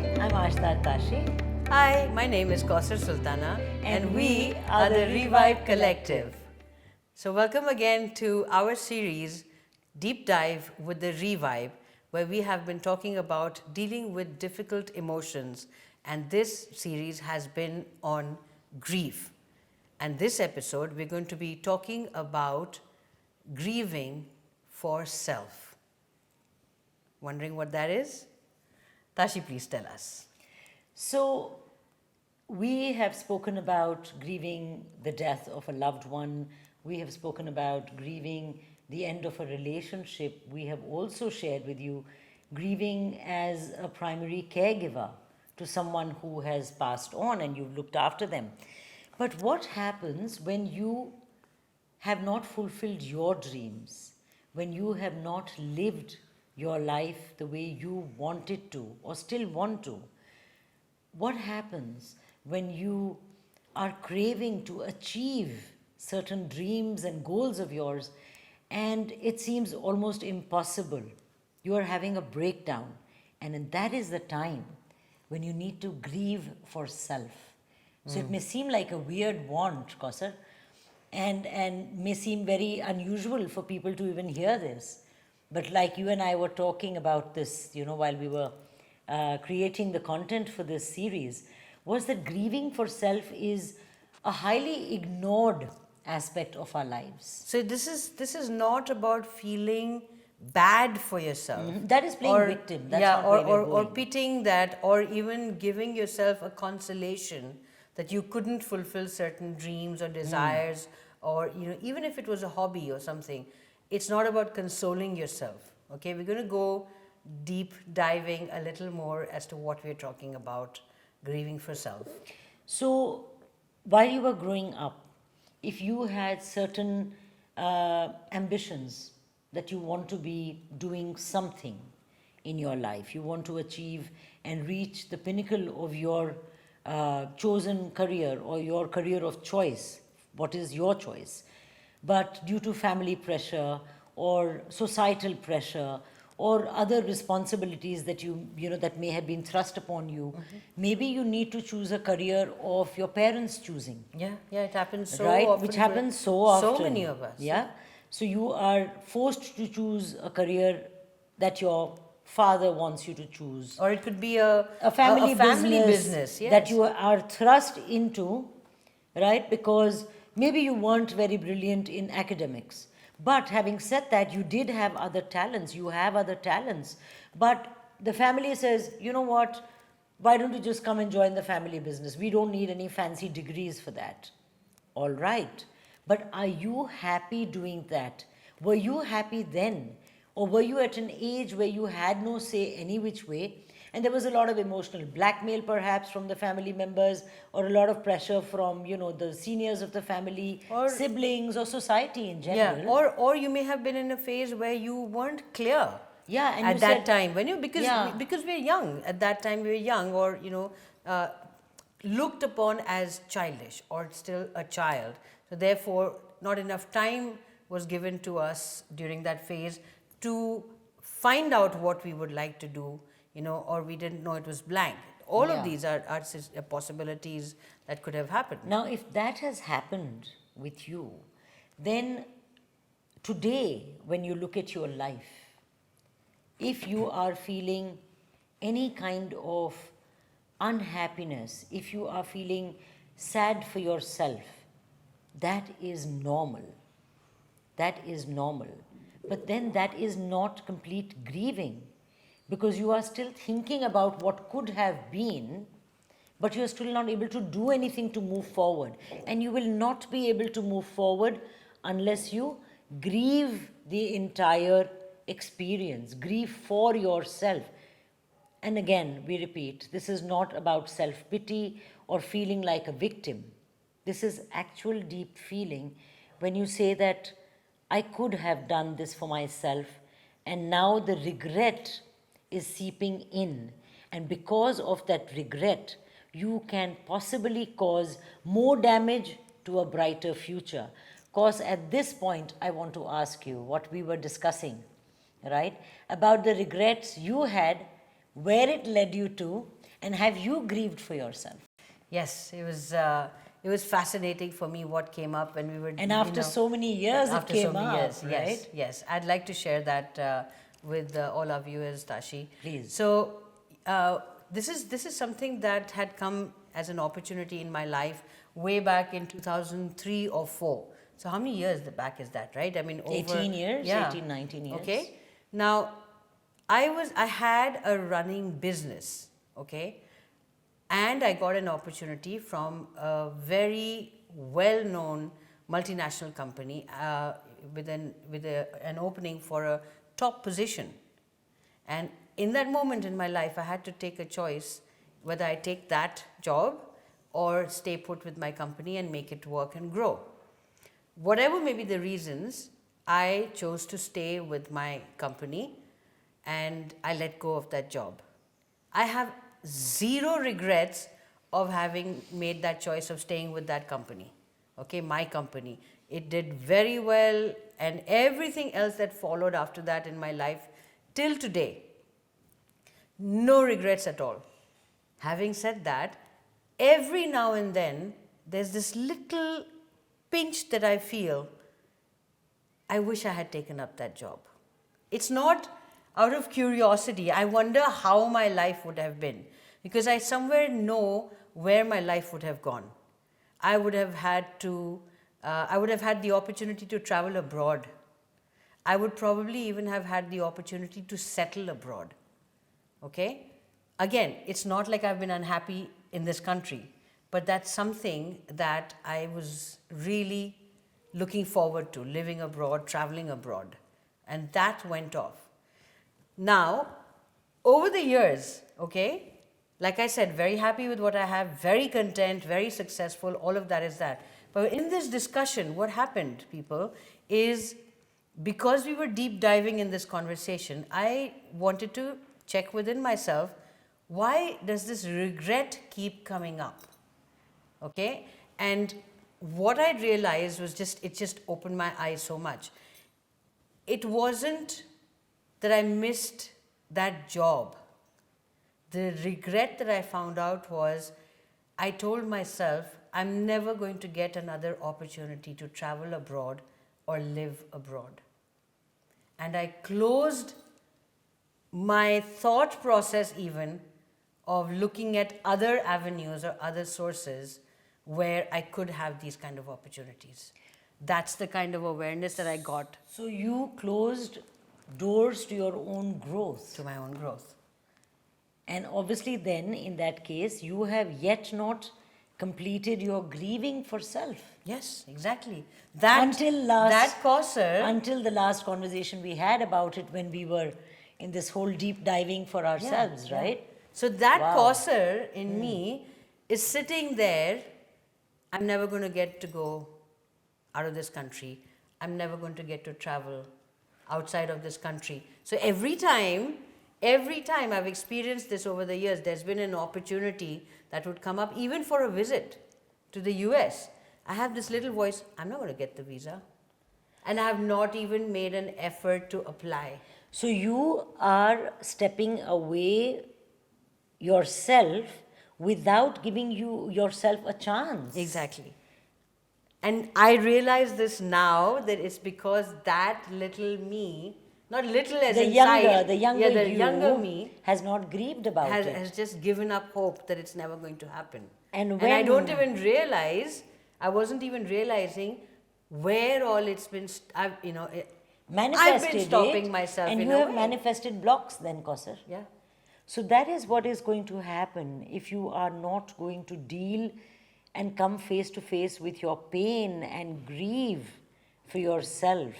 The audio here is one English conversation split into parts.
I'm Ashtar Tashi. Hi, my name is Kausar Sultana And we are the ReVibe Collective. So welcome again to our series Deep Dive with the ReVibe, where we have been talking about dealing with difficult emotions, and this series has been on grief. And this episode we're going to be talking about grieving for self. Wondering what that is? Tashi, please tell us. So, we have spoken about grieving the death of a loved one. We have spoken about grieving the end of a relationship. We have also shared with you grieving as a primary caregiver to someone who has passed on and you've looked after them. But what happens when you have not fulfilled your dreams, when you have not lived your life the way you wanted to or still want to? What happens when you are craving to achieve certain dreams and goals of yours and it seems almost impossible? You are having a breakdown, and that is the time when you need to grieve for self. So it may seem like a weird want, Kausar, and may seem very unusual for people to even hear this. But like you and I were talking about this, while we were creating the content for this series, was that grieving for self is a highly ignored aspect of our lives. So this is not about feeling bad for yourself. That is playing victim. That's not or, where we're or going. pitying that, or even giving yourself a consolation that you couldn't fulfill certain dreams or desires, or even if it was a hobby or something. It's not about consoling yourself. Okay, we're going to go deep diving a little more as to what we're talking about grieving for self. So, while you were growing up, if you had certain ambitions that you want to be doing something in your life, you want to achieve and reach the pinnacle of your chosen career or your career of choice, what is your choice? But due to family pressure or societal pressure or other responsibilities that that may have been thrust upon you, maybe you need to choose a career of your parents choosing. Yeah, it happens so Right, often. which for happens so often. So many of us. Yeah. So you are forced to choose a career that your father wants you to choose. Or it could be a Family business, yes. that you are thrust into, right? Because maybe you weren't very brilliant in academics. But having said that, you did have other talents. You have other talents. But the family says, you know what? Why don't you just come and join the family business? We don't need any fancy degrees for that. All right. But are you happy doing that? Were you happy then? Or were you at an age where you had no say any which way? And there was a lot of emotional blackmail perhaps from the family members, or a lot of pressure from, the seniors of the family, Or- siblings, or society in general. Yeah, or you may have been in a phase where you weren't clear. Yeah, and at you that said- time when Yeah. because we're young at that time, we were young, or looked upon as childish or still a child. So therefore, not enough time was given to us during that phase to find out what we would like to do, or we didn't know it was blank. All Yeah. of these are possibilities that could have happened. Now, if that has happened with you, then today, when you look at your life, if you are feeling any kind of unhappiness, if you are feeling sad for yourself, that is normal. That is normal. But then that is not complete grieving, because you are still thinking about what could have been, but you are still not able to do anything to move forward. And you will not be able to move forward unless you grieve the entire experience, grieve for yourself. And again, we repeat, this is not about self-pity or feeling like a victim. This is actual deep feeling when you say that I could have done this for myself, and now the regret is seeping in. And because of that regret, you can possibly cause more damage to a brighter future. Because at this point, I want to ask you what we were discussing, right? About the regrets you had, where it led you to, And have you grieved for yourself? Yes, it was fascinating for me what came up when we were. And after so many years, after it came so many up, years, right? yes, yes. I'd like to share that with all our viewers, Tashi. Please. So this is something that had come as an opportunity in my life way back in 2003 or 4. So how many years back is that, right? I mean, over 18 years, yeah. 18, 19 years. Okay. Now, I had a running business, okay, and I got an opportunity from a very well-known multinational company with an opening for a top position. And in that moment in my life, I had to take a choice whether I take that job or stay put with my company and make it work and grow. Whatever may be the reasons, I chose to stay with my company and I let go of that job. I have zero regrets of having made that choice of staying with that company, okay, my company. It did very well, and everything else that followed after that in my life till today, no regrets at all. Having said that, every now and then there's this little pinch that I feel, I wish I had taken up that job. It's not out of curiosity. I wonder how my life would have been, because I somewhere know where my life would have gone. I would have had the opportunity to travel abroad. I would probably even have had the opportunity to settle abroad. Okay? Again, it's not like I've been unhappy in this country, but that's something that I was really looking forward to, living abroad, traveling abroad. And that went off. Now, over the years, okay, like I said, very happy with what I have, very content, very successful, all of that is that. But in this discussion, what happened, people, is because we were deep diving in this conversation, I wanted to check within myself, why does this regret keep coming up? Okay? And what I realized was it just opened my eyes so much. It wasn't that I missed that job. The regret that I found out was I told myself I'm never going to get another opportunity to travel abroad or live abroad. And I closed my thought process even of looking at other avenues or other sources where I could have these kind of opportunities. That's the kind of awareness that I got. So you closed doors to your own growth. To my own growth. And obviously then, in that case, you have yet not completed your grieving for self. Yes, exactly. Until Kausar, the last conversation we had about it when we were in this whole deep diving for ourselves, right? So that Wow. Kausar in me is sitting there. I'm never going to get to go out of this country. I'm never going to get to travel outside of this country. So every time I've experienced this over the years, there's been an opportunity that would come up, even for a visit to the US. I have this little voice, I'm not going to get the visa. And I have not even made an effort to apply. So you are stepping away yourself without giving yourself a chance. Exactly. And I realize this now, that it's because that little me, not little as The inside, younger me has not grieved about it. has just given up hope that it's never going to happen. And I don't even realize, I wasn't even realizing where all it's been, I've been stopping myself and in you a have way. manifested blocks then, Kausar. Yeah. So that is what is going to happen if you are not going to deal and come face to face with your pain and grieve for yourself,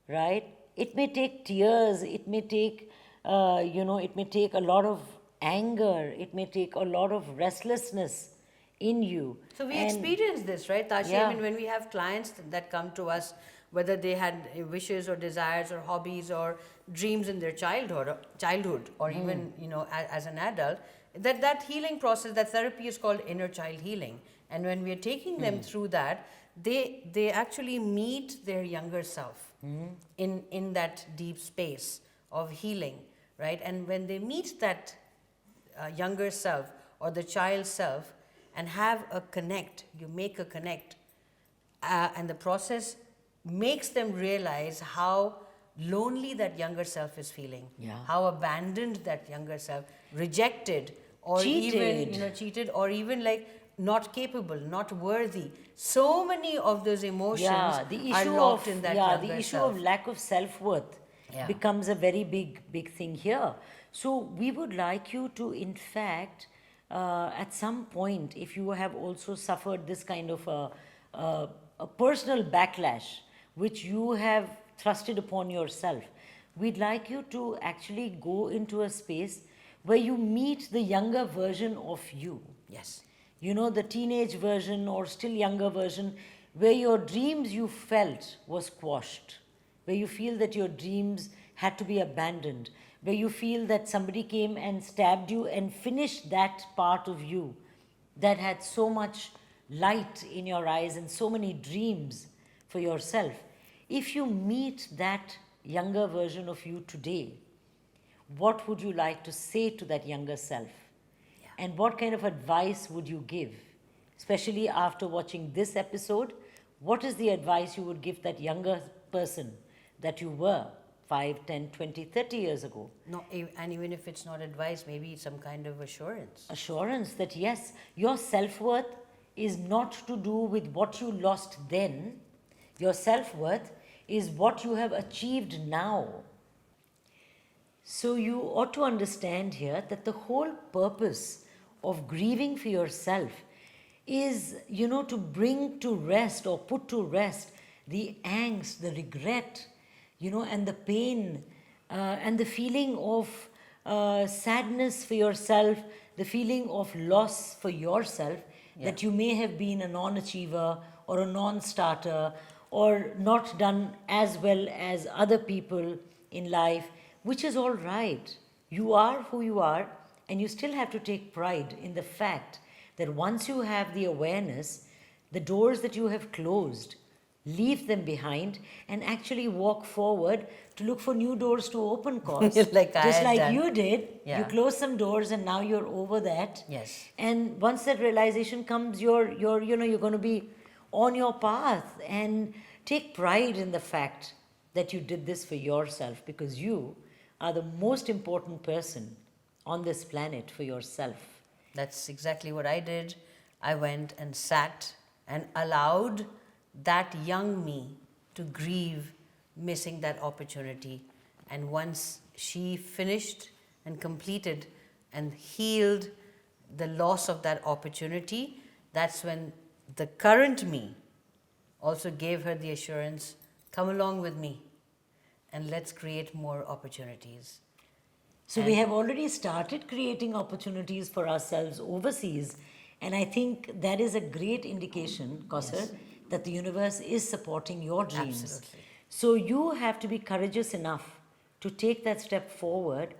right? It may take tears, it may take, it may take a lot of anger, it may take a lot of restlessness in you. So we experience this, right, Tashi? Yeah. I mean, when we have clients that come to us, whether they had wishes or desires or hobbies or dreams in their childhood or even, as an adult, that healing process, that therapy is called inner child healing. And when we are taking them through that, they actually meet their younger self in that deep space of healing, right? And when they meet that younger self or the child self and have a connect. You make a connect. And the process makes them realize how lonely that younger self is feeling, how abandoned that younger self, rejected, or even cheated, or even like not capable, not worthy. So many of those emotions are locked in that younger self. The issue of lack of self-worth becomes a very big thing here. So we would like you to, in fact, at some point, if you have also suffered this kind of a personal backlash, which you have thrusted upon yourself, we'd like you to actually go into a space where you meet the younger version of you. Yes. You know, the teenage version or still younger version, where your dreams you felt was quashed, where you feel that your dreams had to be abandoned, where you feel that somebody came and stabbed you and finished that part of you that had so much light in your eyes and so many dreams for yourself. If you meet that younger version of you today, what would you like to say to that younger self? And what kind of advice would you give? Especially after watching this episode, what is the advice you would give that younger person that you were 5, 10, 20, 30 years ago? No, and even if it's not advice, maybe some kind of assurance. Assurance that yes, your self-worth is not to do with what you lost then. Your self-worth is what you have achieved now. So you ought to understand here that the whole purpose of grieving for yourself is, to bring to rest or put to rest the angst, the regret, and the pain and the feeling of sadness for yourself, the feeling of loss for yourself, that you may have been a non-achiever or a non-starter or not done as well as other people in life, which is all right. You are who you are, and you still have to take pride in the fact that once you have the awareness, the doors that you have closed, leave them behind and actually walk forward to look for new doors to open, cause. Just like you did. You closed some doors and now you're over that. Yes. And once that realization comes, you're going to be on your path, and take pride in the fact that you did this for yourself, because you are the most important person on this planet for yourself. That's exactly what I did. I went and sat and allowed that young me to grieve missing that opportunity. And once she finished and completed and healed the loss of that opportunity, that's when the current me also gave her the assurance, come along with me and let's create more opportunities. So we have already started creating opportunities for ourselves overseas, and I think that is a great indication, Kausar, that the universe is supporting your dreams. Absolutely. So you have to be courageous enough to take that step forward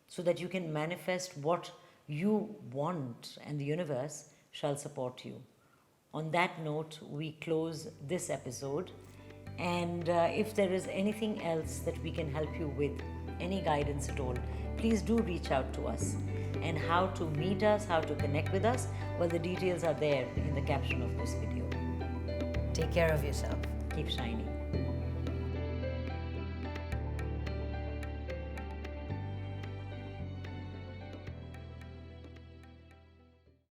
so that you can manifest what you want, and the universe shall support you. On that note, we close this episode, and if there is anything else that we can help you with, any guidance at all, please do reach out to us. And how to meet us, how to connect with us, well, the details are there in the caption of this video. Take care of yourself. Keep shining.